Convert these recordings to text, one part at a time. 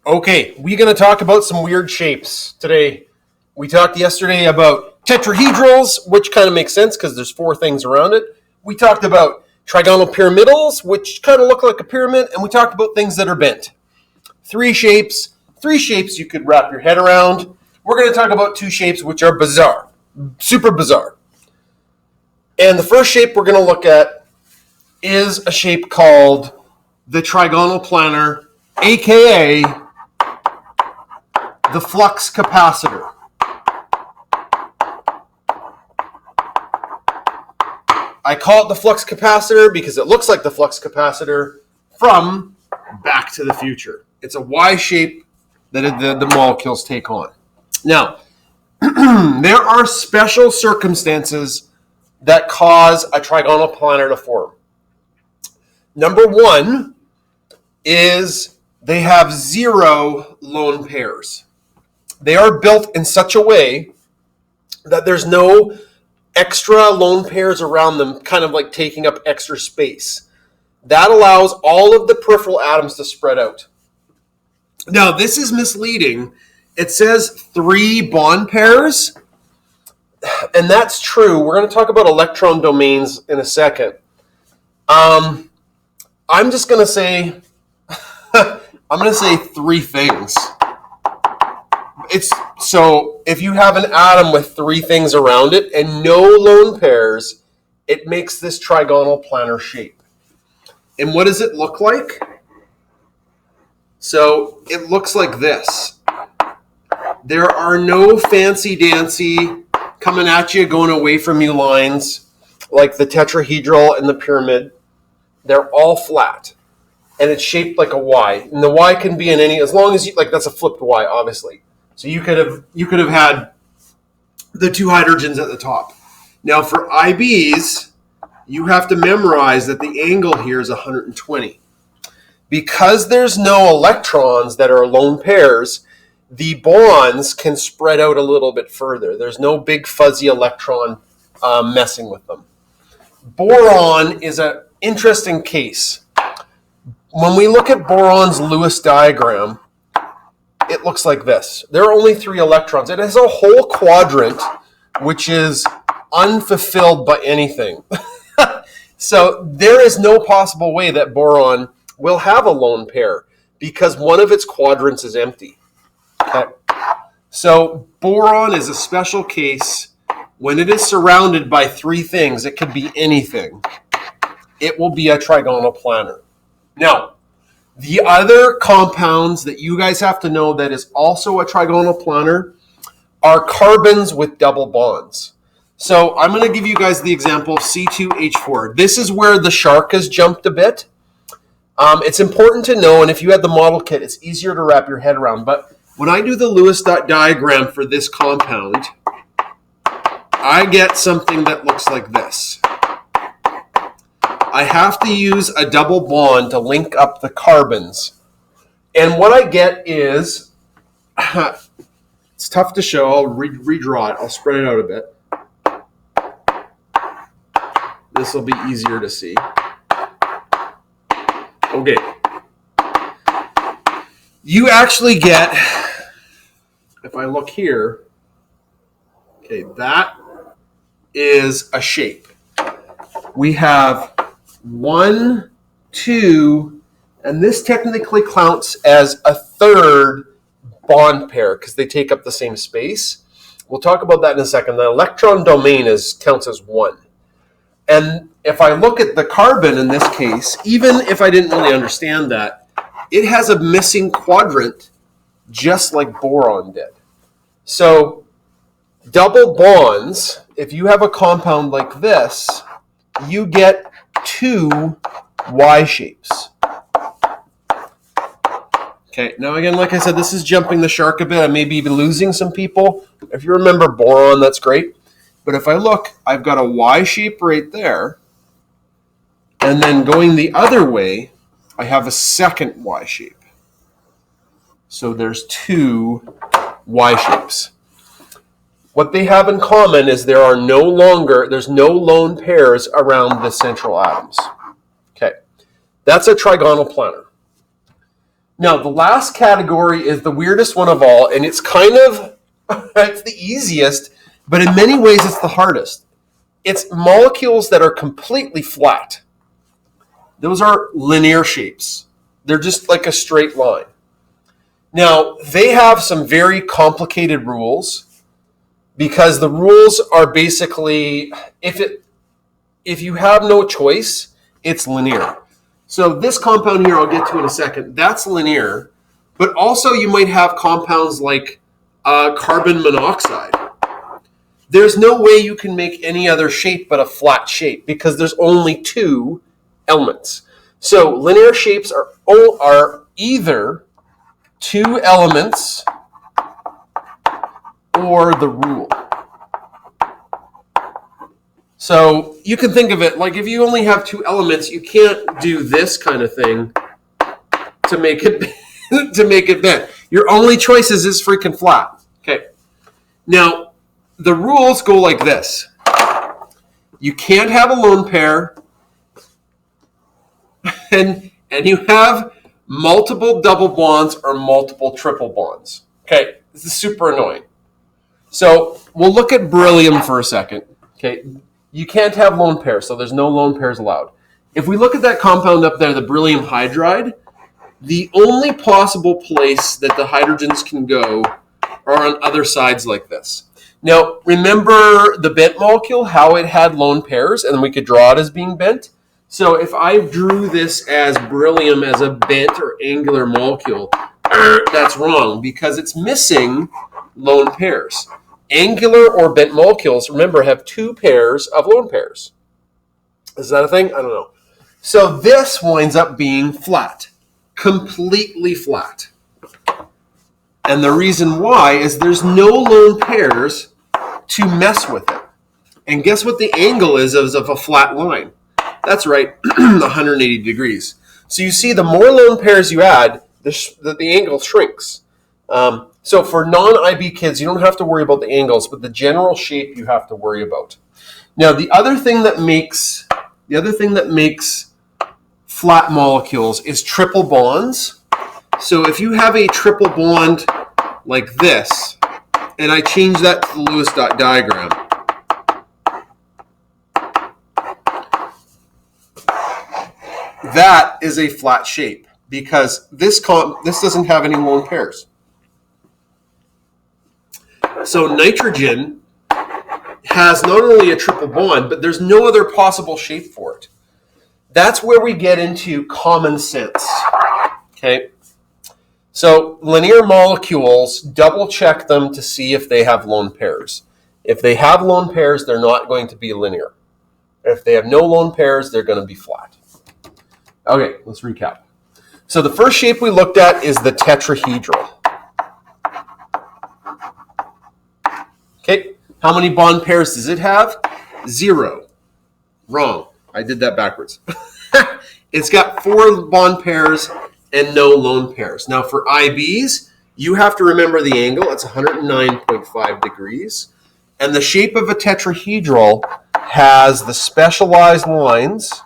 Okay, we're going to talk about some weird shapes today. We talked yesterday about tetrahedrals, which kind of makes sense because there's four things around it. We talked about trigonal pyramidals, which kind of look like a pyramid, and we talked about things that are bent. Three shapes you could wrap your head around. We're going to talk about two shapes which are bizarre, super bizarre. And the first shape we're going to look at is a shape called the trigonal planar, aka the flux capacitor. I call it the flux capacitor because it looks like the flux capacitor from Back to the Future. It's a Y shape that the molecules take on. Now, there are special circumstances that cause a trigonal planar to form. Number one is they have zero lone pairs. They are built in such a way that there's no extra lone pairs around them, kind of like taking up extra space. That allows all of the peripheral atoms to spread out. Now, this is misleading. It says 3 bond pairs, and that's true. We're going to talk about electron domains in a second. I'm just going to say, I'm going to say 3 things. So if you have an atom with 3 things around it and no lone pairs, it makes this trigonal planar shape. And what does it look like? So it looks like this. There are no fancy-dancy coming at you, going away from you lines like the tetrahedral and the pyramid. They're all flat. And it's shaped like a Y. And the Y can be in any, as long as you, like that's a flipped Y, obviously. So you could have had the 2 hydrogens at the top. Now for IBs, you have to memorize that the angle here is 120. Because there's no electrons that are lone pairs, the bonds can spread out a little bit further. There's no big fuzzy electron messing with them. Boron is an interesting case. When we look at boron's Lewis diagram, it looks like this. There are only 3 electrons. It has a whole quadrant which is unfulfilled by anything. So there is no possible way that boron will have a lone pair because one of its quadrants is empty. Okay. So boron is a special case. When it is surrounded by 3 things, it could be anything. It will be a trigonal planar. Now, the other compounds that you guys have to know that is also a trigonal planar are carbons with double bonds. So I'm going to give you guys the example of C2H4. This is where the shark has jumped a bit. It's important to know, and if you had the model kit, it's easier to wrap your head around. But when I do the Lewis diagram for this compound, I get something that looks like this. I have to use a double bond to link up the carbons. And what I get is, it's tough to show. I'll redraw it. I'll spread it out a bit. This will be easier to see. Okay. You actually get, if I look here, okay, that is a shape. We have 1, 2, and this technically counts as a third bond pair because they take up the same space. We'll talk about that in a second. The electron domain counts as 1. And if I look at the carbon in this case, even if I didn't really understand that, it has a missing quadrant just like boron did. So double bonds, if you have a compound like this, you get 2 Y shapes. Okay, now again, like I said, this is jumping the shark a bit. I may be losing some people. If you remember boron, that's great. But if I look, I've got a Y shape right there. And then going the other way, I have a second Y shape. So there's 2 Y shapes. What they have in common is there's no lone pairs around the central atoms. Okay, that's a trigonal planar. Now, the last category is the weirdest one of all, and it's kind of, it's the easiest, but in many ways it's the hardest. It's molecules that are completely flat. Those are linear shapes. They're just like a straight line. Now, they have some very complicated rules because the rules are basically, if you have no choice, it's linear. So this compound here, I'll get to in a second, that's linear, but also you might have compounds like carbon monoxide. There's no way you can make any other shape but a flat shape because there's only two elements. So linear shapes are either two elements or the rule. So you can think of it like if you only have two elements, you can't do this kind of thing to make it to make it bend. Your only choice is this freaking flat. Okay. Now, the rules go like this. You can't have a lone pair, and you have multiple double bonds or multiple triple bonds. Okay, this is super annoying. So we'll look at beryllium for a second. Okay, you can't have lone pairs, so there's no lone pairs allowed. If we look at that compound up there, the beryllium hydride, the only possible place that the hydrogens can go are on other sides like this. Now, remember the bent molecule, how it had lone pairs, and we could draw it as being bent? So if I drew this as beryllium as a bent or angular molecule, that's wrong because it's missing lone pairs. Angular or bent molecules, remember, have two pairs of lone pairs. Is that a thing? I don't know. So this winds up being flat, completely flat. And the reason why is there's no lone pairs to mess with it. And guess what the angle is of a flat line? That's right, 180 degrees. So you see, the more lone pairs you add, the angle shrinks. So for non-IB kids, you don't have to worry about the angles, but the general shape you have to worry about. Now, the other thing that makes flat molecules is triple bonds. So if you have a triple bond like this, and I change that to the Lewis dot diagram, that is a flat shape because this doesn't have any lone pairs. So nitrogen has not only a triple bond, but there's no other possible shape for it. That's where we get into common sense. Okay? So linear molecules, double check them to see if they have lone pairs. If they have lone pairs, they're not going to be linear. If they have no lone pairs, they're going to be flat. Okay, let's recap. So the first shape we looked at is the tetrahedral. Okay, how many bond pairs does it have? 0. Wrong. I did that backwards. It's got 4 bond pairs and no lone pairs. Now for IBs, you have to remember the angle. It's 109.5 degrees. And the shape of a tetrahedral has the specialized lines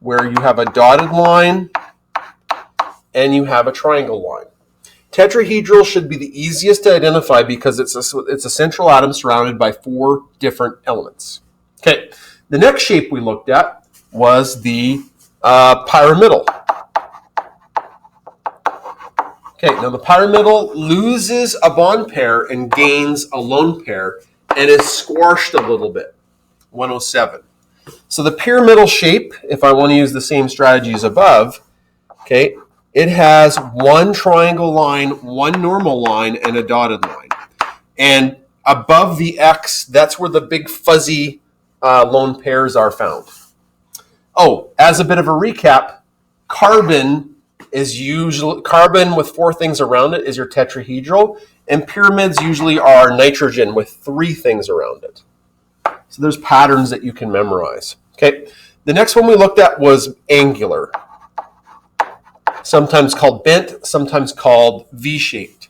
where you have a dotted line and you have a triangle line. Tetrahedral should be the easiest to identify because it's a central atom surrounded by 4 different elements. Okay, the next shape we looked at was the pyramidal. Okay, now the pyramidal loses a bond pair and gains a lone pair and is squashed a little bit, 107. So the pyramidal shape, if I want to use the same strategy as above, okay, it has 1 triangle line, 1 normal line, and a dotted line. And above the X, that's where the big fuzzy lone pairs are found. Oh, as a bit of a recap, carbon with 4 things around it is your tetrahedral, and pyramids usually are nitrogen with 3 things around it. So there's patterns that you can memorize. Okay, the next one we looked at was angular, sometimes called bent, sometimes called V-shaped.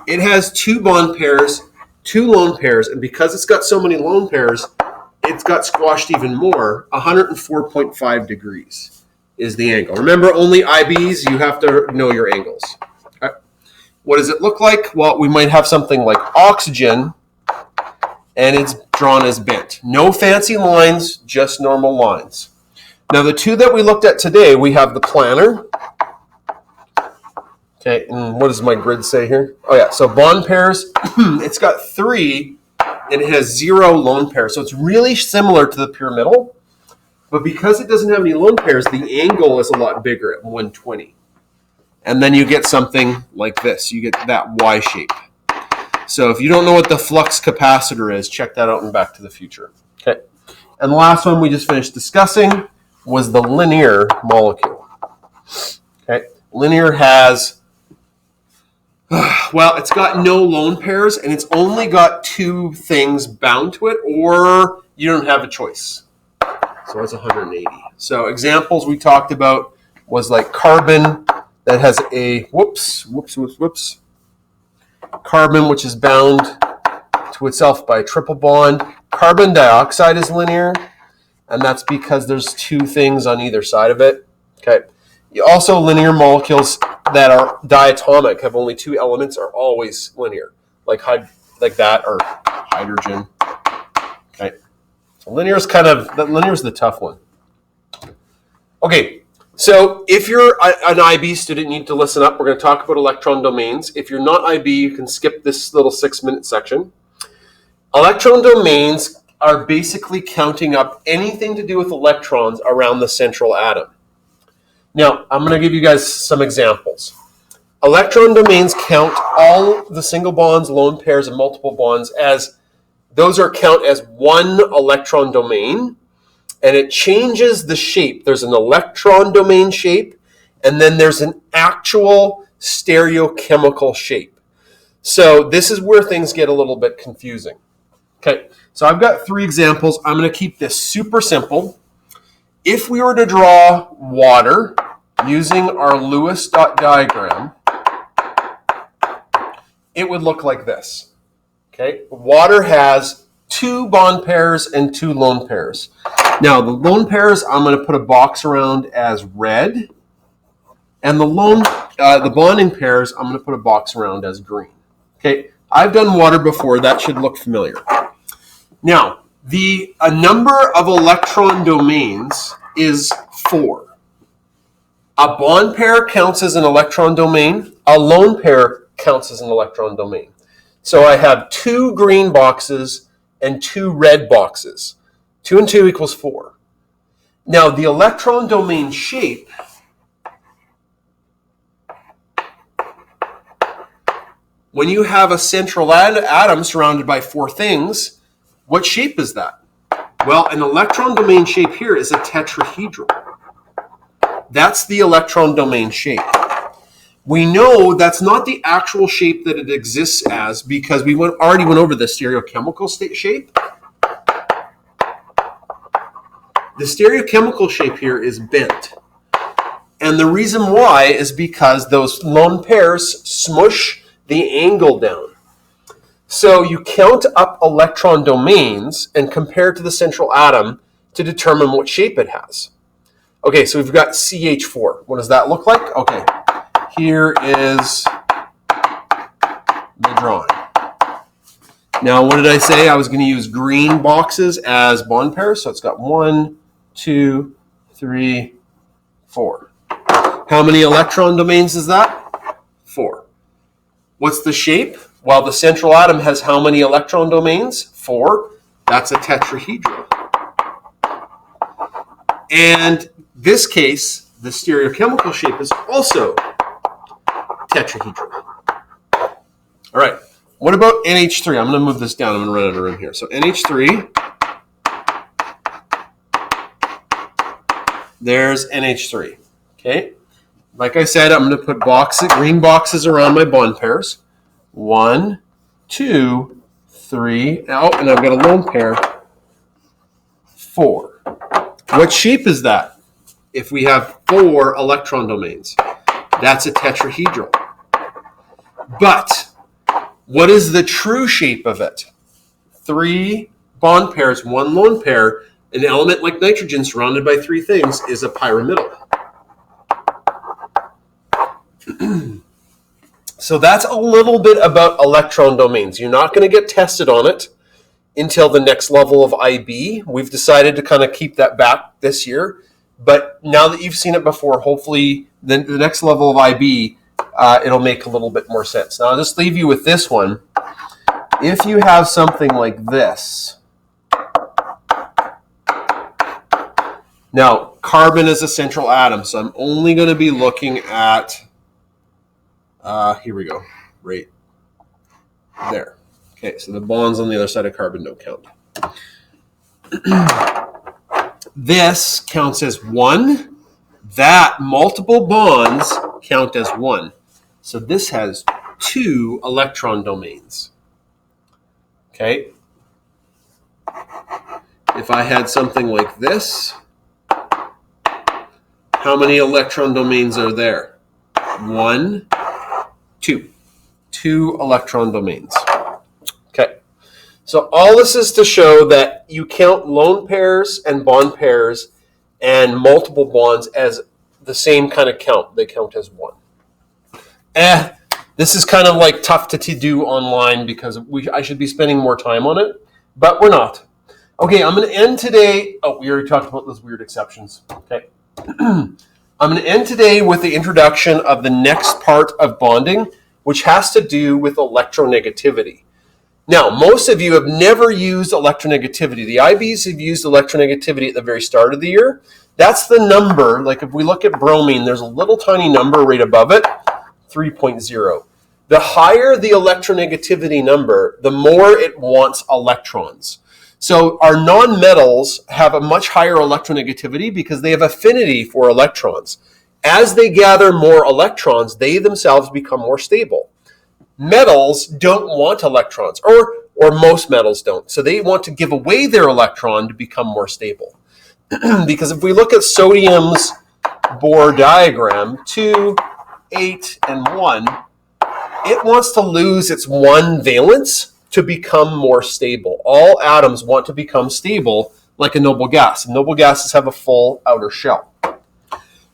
It has 2 bond pairs, 2 lone pairs, and because it's got so many lone pairs, it's got squashed even more, 104.5 degrees. is the angle. Remember, only IBs, you have to know your angles. Okay. What does it look like? Well, we might have something like oxygen, and it's drawn as bent. No fancy lines, just normal lines. Now, the two that we looked at today, we have the planar. Okay, and what does my grid say here? Oh, yeah, so bond pairs, it's got 3, and it has 0 lone pairs. So it's really similar to the pyramidal, but because it doesn't have any lone pairs, the angle is a lot bigger at 120. And then you get something like this. You get that Y shape. So if you don't know what the flux capacitor is, check that out in Back to the Future. Okay, and the last one we just finished discussing was the linear molecule. Okay, linear has... well, it's got no lone pairs, and it's only got 2 things bound to it, or you don't have a choice. So it's 180. So examples we talked about was like carbon that has a, carbon which is bound to itself by a triple bond. Carbon dioxide is linear, and that's because there's 2 things on either side of it. Okay. Also, linear molecules that are diatomic, have only 2 elements, are always linear, like that, or hydrogen. Okay, so linear is the tough one. Okay, so if you're an IB student, you need to listen up. We're going to talk about electron domains. If you're not IB, you can skip this little 6-minute section. Electron domains are basically counting up anything to do with electrons around the central atom. Now, I'm going to give you guys some examples. Electron domains count all the single bonds, lone pairs, and multiple bonds as those are count as one electron domain, and it changes the shape. There's an electron domain shape, and then there's an actual stereochemical shape. So this is where things get a little bit confusing. Okay, so I've got 3 examples. I'm going to keep this super simple. If we were to draw water using our Lewis dot diagram, it would look like this. Okay, water has 2 bond pairs and 2 lone pairs. Now, the lone pairs I'm going to put a box around as red, and the bonding pairs I'm going to put a box around as green. Okay, I've done water before. That should look familiar. Now, a number of electron domains is 4. A bond pair counts as an electron domain. A lone pair counts as an electron domain. So I have 2 green boxes and 2 red boxes. 2 and 2 equals 4. Now, the electron domain shape when you have a central atom surrounded by 4 things, what shape is that? Well, an electron domain shape here is a tetrahedral. That's the electron domain shape. We know that's not the actual shape that it exists as because we already went over the stereochemical shape. The stereochemical shape here is bent. And the reason why is because those lone pairs smush the angle down. So you count up electron domains and compare to the central atom to determine what shape it has. Okay, so we've got CH4. What does that look like? Okay, here is the drawing. Now, what did I say? I was going to use green boxes as bond pairs. So it's got 1, 2, 3, 4. How many electron domains is that? 4. What's the shape? Well, the central atom has how many electron domains? 4. That's a tetrahedral. And this case, the stereochemical shape is also tetrahedral. All right. What about NH3? I'm going to move this down. I'm going to run out of room here. So NH3, there's NH3. Okay. Like I said, I'm going to put green boxes around my bond pairs. 1, 2, 3. Oh, and I've got a lone pair. 4. What shape is that? If we have 4 electron domains, that's a tetrahedral. But what is the true shape of it? 3 bond pairs, 1 lone pair. An element like nitrogen surrounded by 3 things is a pyramidal. So that's a little bit about electron domains. You're not going to get tested on it until the next level of IB. We've decided to kind of keep that back this year. But now that you've seen it before, hopefully the next level of IB, it'll make a little bit more sense. Now, I'll just leave you with this one. If you have something like this, now carbon is a central atom, so I'm only going to be looking at, here we go, right there. Okay, so the bonds on the other side of carbon don't count. This counts as 1. That multiple bonds count as 1. So this has 2 electron domains. Okay. If I had something like this, how many electron domains are there? 1, 2. 2 electron domains. Okay. So all this is to show that you count lone pairs and bond pairs and multiple bonds as the same kind of count. They count as 1. This is kind of like tough to do online because I should be spending more time on it, but we're not. Okay, I'm going to end today. Oh, we already talked about those weird exceptions. Okay. I'm going to end today with the introduction of the next part of bonding, which has to do with electronegativity. Now, most of you have never used electronegativity. The IBs have used electronegativity at the very start of the year. That's the number. Like if we look at bromine, there's a little tiny number right above it, 3.0. The higher the electronegativity number, the more it wants electrons. So our nonmetals have a much higher electronegativity because they have affinity for electrons. As they gather more electrons, they themselves become more stable. Metals don't want electrons, or most metals don't. So they want to give away their electron to become more stable. Because if we look at sodium's Bohr diagram, 2, 8, and 1, it wants to lose its 1 valence to become more stable. All atoms want to become stable like a noble gas. Noble gases have a full outer shell.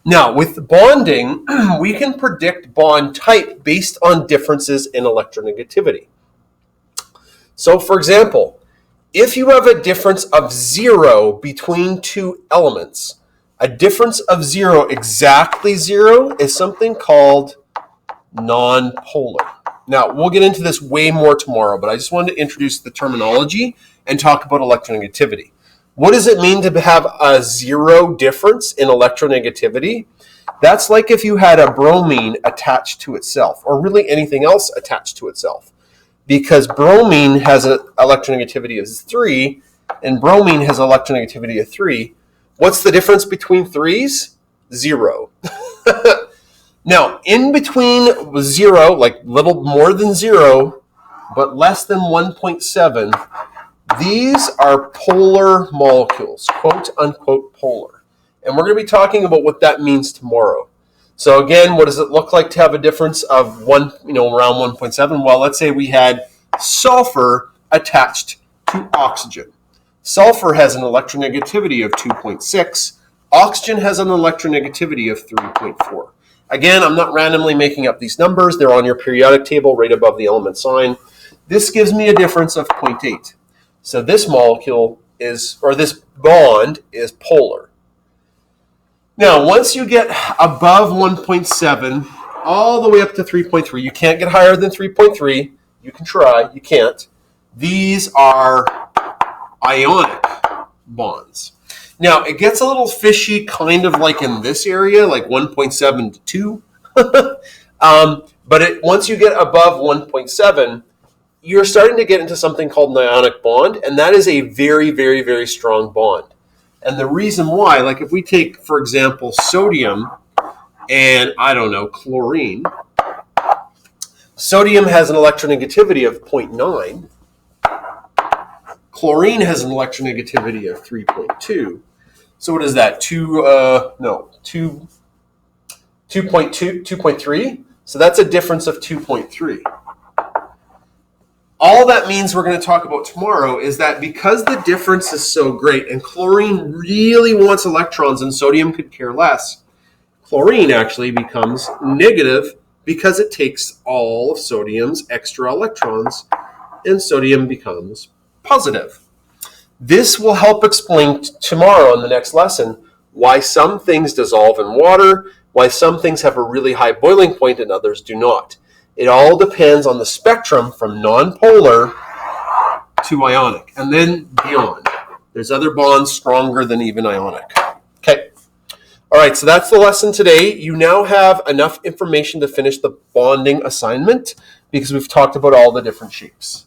Now, with bonding, we can predict bond type based on differences in electronegativity. So, for example, if you have a difference of 0 between 2 elements, a difference of 0, exactly 0, is something called nonpolar. Now, we'll get into this way more tomorrow, but I just wanted to introduce the terminology and talk about electronegativity. What does it mean to have a 0 difference in electronegativity? That's like if you had a bromine attached to itself, or really anything else attached to itself. Because bromine has an electronegativity of 3, and bromine has an electronegativity of 3. What's the difference between 3s? 0. Now, in between 0, like little more than 0, but less than 1.7, these are polar molecules, quote unquote polar. And we're going to be talking about what that means tomorrow. So again, what does it look like to have a difference of around 1.7? Well, let's say we had sulfur attached to oxygen. Sulfur has an electronegativity of 2.6. Oxygen has an electronegativity of 3.4. Again, I'm not randomly making up these numbers. They're on your periodic table right above the element sign. This gives me a difference of 0.8. So this molecule this bond is polar. Now, once you get above 1.7, all the way up to 3.3, you can't get higher than 3.3. You can try, you can't. These are ionic bonds. Now, it gets a little fishy kind of like in this area, like 1.7 to 2. But once you get above 1.7, you're starting to get into something called an ionic bond, and that is a very, very, very strong bond. And the reason why, like if we take, for example, sodium and, chlorine, sodium has an electronegativity of 0.9. Chlorine has an electronegativity of 3.2. So what is that? 2.3. So that's a difference of 2.3. All that means we're going to talk about tomorrow is that because the difference is so great and chlorine really wants electrons and sodium could care less, chlorine actually becomes negative because it takes all of sodium's extra electrons and sodium becomes positive. This will help explain tomorrow in the next lesson why some things dissolve in water, why some things have a really high boiling point and others do not. It all depends on the spectrum from nonpolar to ionic, and then beyond. There's other bonds stronger than even ionic. Okay. All right, so that's the lesson today. You now have enough information to finish the bonding assignment because we've talked about all the different shapes.